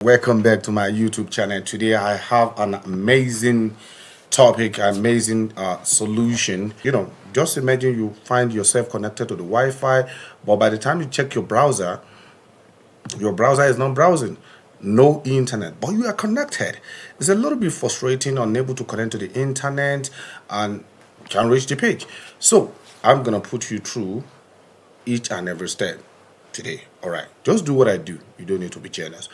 Welcome back to my YouTube channel. Today I have an amazing topic, amazing solution. Just imagine you find yourself connected to the Wi-Fi, but by the time you check your browser is not browsing, no internet, but you are connected. It's a little bit frustrating, unable to connect to the internet and can't reach the page. So I'm gonna put you through each and every step today. All right, just do what I do. You don't need to be jealous.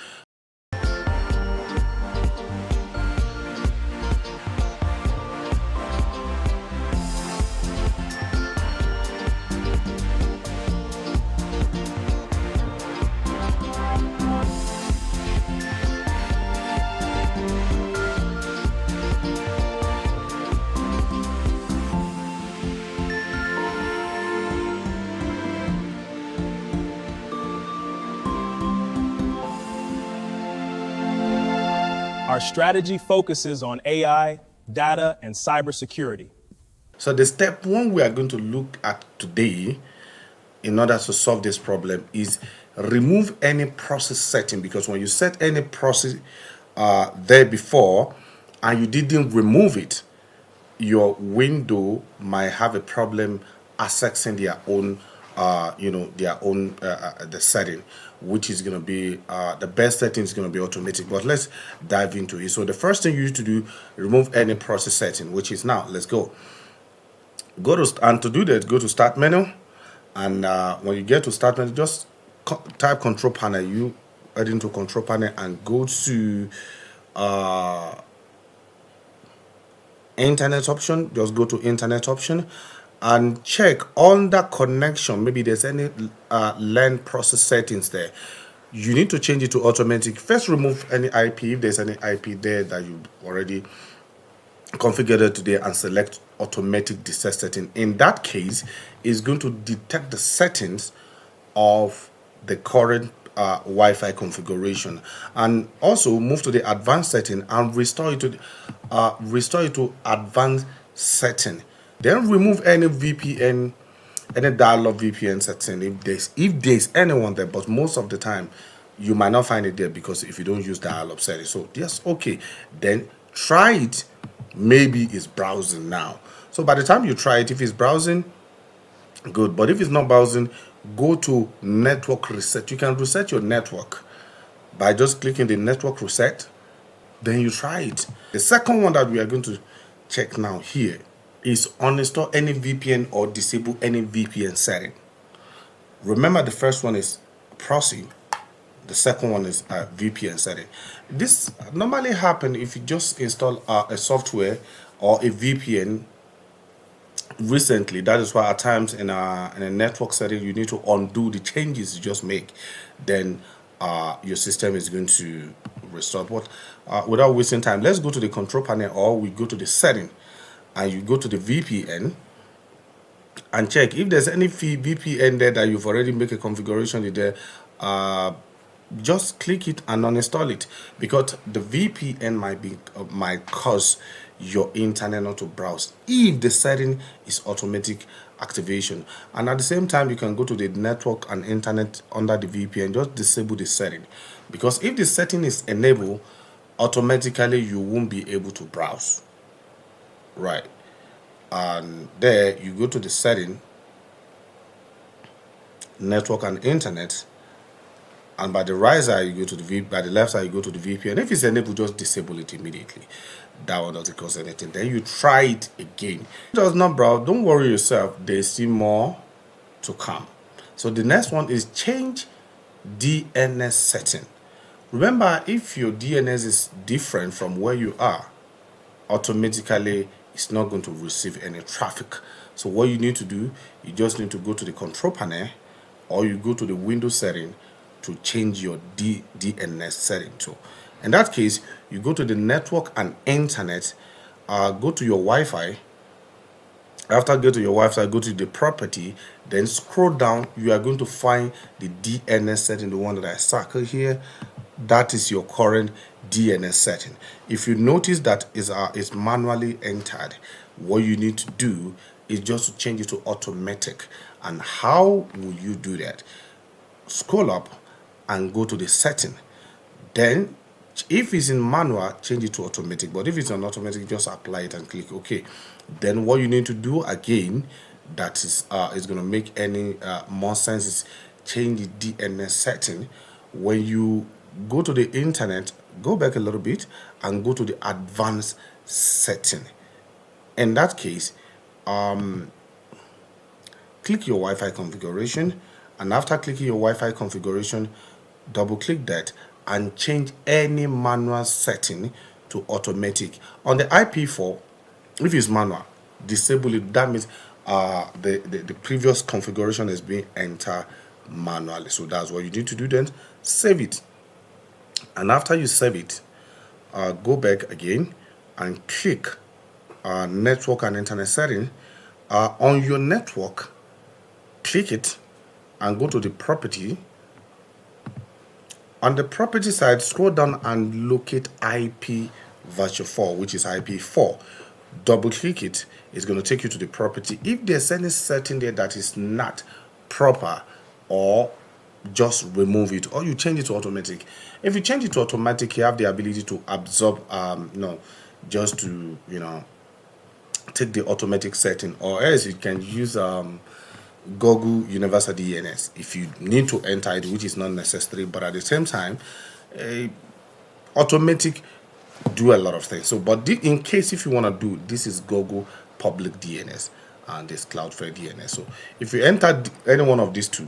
Our strategy focuses on AI, data, and cybersecurity. So the step one we are going to look at today in order to solve this problem is remove any process setting, because when you set any process there before and you didn't remove it, your window might have a problem accessing their own the setting, which is going to be the best setting is going to be automatic. But let's dive into it. So the first thing you need to do, remove any process setting, which is now. Let's go to do that, go to start menu, and when you get to start menu, just type control panel. You head into control panel and go to internet option. Just go to internet option and check under connection. Maybe there's any LAN process settings there. You need to change it to automatic. First, remove any IP if there's any IP there that you already configured today, and select automatic reset setting. In that case, it's going to detect the settings of the current Wi-Fi configuration, and also move to the advanced setting and restore it to advanced setting. Then remove any VPN, any dial-up VPN setting if there's anyone there, but most of the time you might not find it there because if you don't use dial-up setting. So yes, okay, then try it. Maybe it's browsing now. So by the time you try it, if it's browsing, good. But if it's not browsing, go to network reset. You can reset your network by just clicking the network reset. Then you try it. The second one that we are going to check now here is uninstall any VPN or disable any VPN setting. Remember, the first one is proxy. The second one is VPN setting. This normally happens if you just install a software or a VPN recently. That is why at times in a network setting you need to undo the changes you just make. Then your system is going to restore. But without wasting time, let's go to the control panel, or we go to the setting and you go to the VPN and check if there's any VPN there that you've already made a configuration there. Just click it and uninstall it, because the VPN might cause your internet not to browse if the setting is automatic activation. And at the same time, you can go to the network and internet under the VPN, just disable the setting, because if the setting is enabled, automatically you won't be able to browse, right? And there you go to the setting, network and internet, and by the right side you go to the by the left side you go to the VPN. If it's enabled, just disable it immediately. That one doesn't cause anything. Then you try it again. It does not browse. Don't worry yourself. There's still more to come. So the next one is change DNS setting. Remember, if your DNS is different from where you are, automatically it's not going to receive any traffic. So what you need to do, you just need to go to the control panel, or you go to the Windows setting to change your DNS setting to. In that case, you go to the network and internet, go to your Wi-Fi. After go to your Wi-Fi, go to the property, then scroll down. You are going to find the DNS setting, the one that I circled here. That is your current DNS setting. If you notice that is manually entered, what you need to do is just to change it to automatic. And how will you do that? Scroll up and go to the setting. Then if it's in manual, change it to automatic. But if it's on automatic, just apply it and click OK. Then what you need to do again, that is going to make any more sense, is change the DNS setting. When you go to the internet, go back a little bit and go to the advanced setting. In that case, click your Wi-Fi configuration, and after clicking your Wi-Fi configuration, double click that and change any manual setting to automatic. On the IP4, if it's manual, disable it. That means the previous configuration is being entered manually. So that's what you need to do. Then save it, and after you save it, go back again and click network and internet setting. On your network, click it and go to the property. On the property side, scroll down and locate IP virtual 4, which is IP4. Double click it. It's going to take you to the property. If there's any setting there that is not proper, or just remove it, or you change it to automatic. If you change it to automatic, you have the ability to absorb just to take the automatic setting, or else you can use Google Universal DNS if you need to enter it, which is not necessary. But at the same time, automatic do a lot of things. So, but in case if you want to do this, is Google public DNS and this Cloudflare DNS. So, if you enter any one of these two,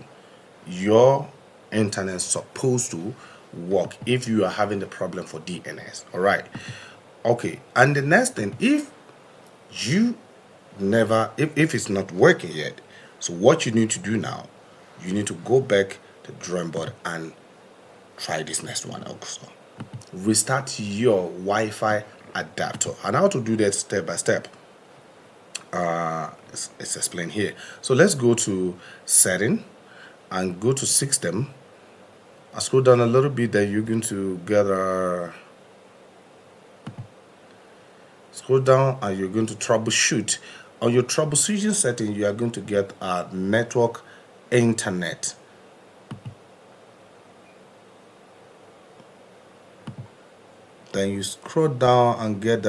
your internet is supposed to work if you are having the problem for DNS. All right. Okay. And the next thing, if it's not working yet, so what you need to do now, you need to go back to the drawing board and try this next one also. Restart your Wi-Fi adapter, and how to do that step by step. It's explained here. So let's go to setting and go to system. I scroll down a little bit. Then you're going to get scroll down and you're going to troubleshoot. On your troubleshooting setting, you are going to get a network internet. Then you scroll down and get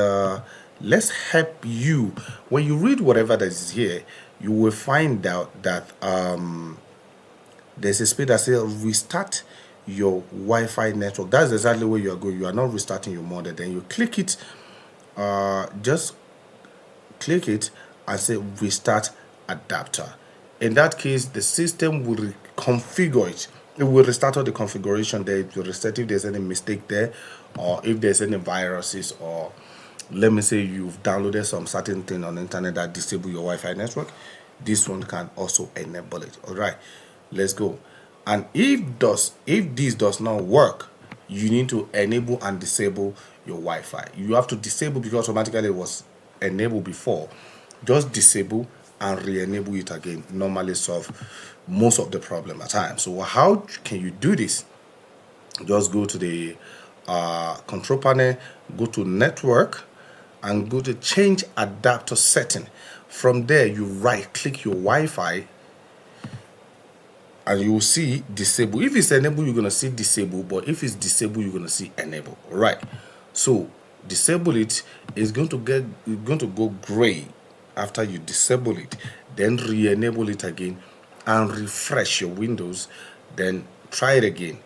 let's help you. When you read whatever that is here, you will find out that there's a space that says restart your Wi-Fi network. That's exactly where you are going. You are not restarting your modem. Then you click it, just click it and say restart adapter. In that case, the system will configure it. It will restart all the configuration there. It will reset if there's any mistake there, or if there's any viruses, or let me say you've downloaded some certain thing on the internet that disable your Wi-Fi network. This one can also enable it. All right, let's go. And if this does not work, you need to enable and disable your Wi-Fi. You have to disable because automatically it was enabled before. Just disable and re-enable it again. Normally solve most of the problem at times. So how can you do this? Just go to the control panel, go to network, and go to change adapter setting. From there, you right click your Wi-Fi and you will see disable. If it's enable, you're gonna see disable, but if it's disable, you're gonna see enable. All right, so disable it is going to go gray after you disable it. Then re-enable it again and refresh your Windows. Then try it again.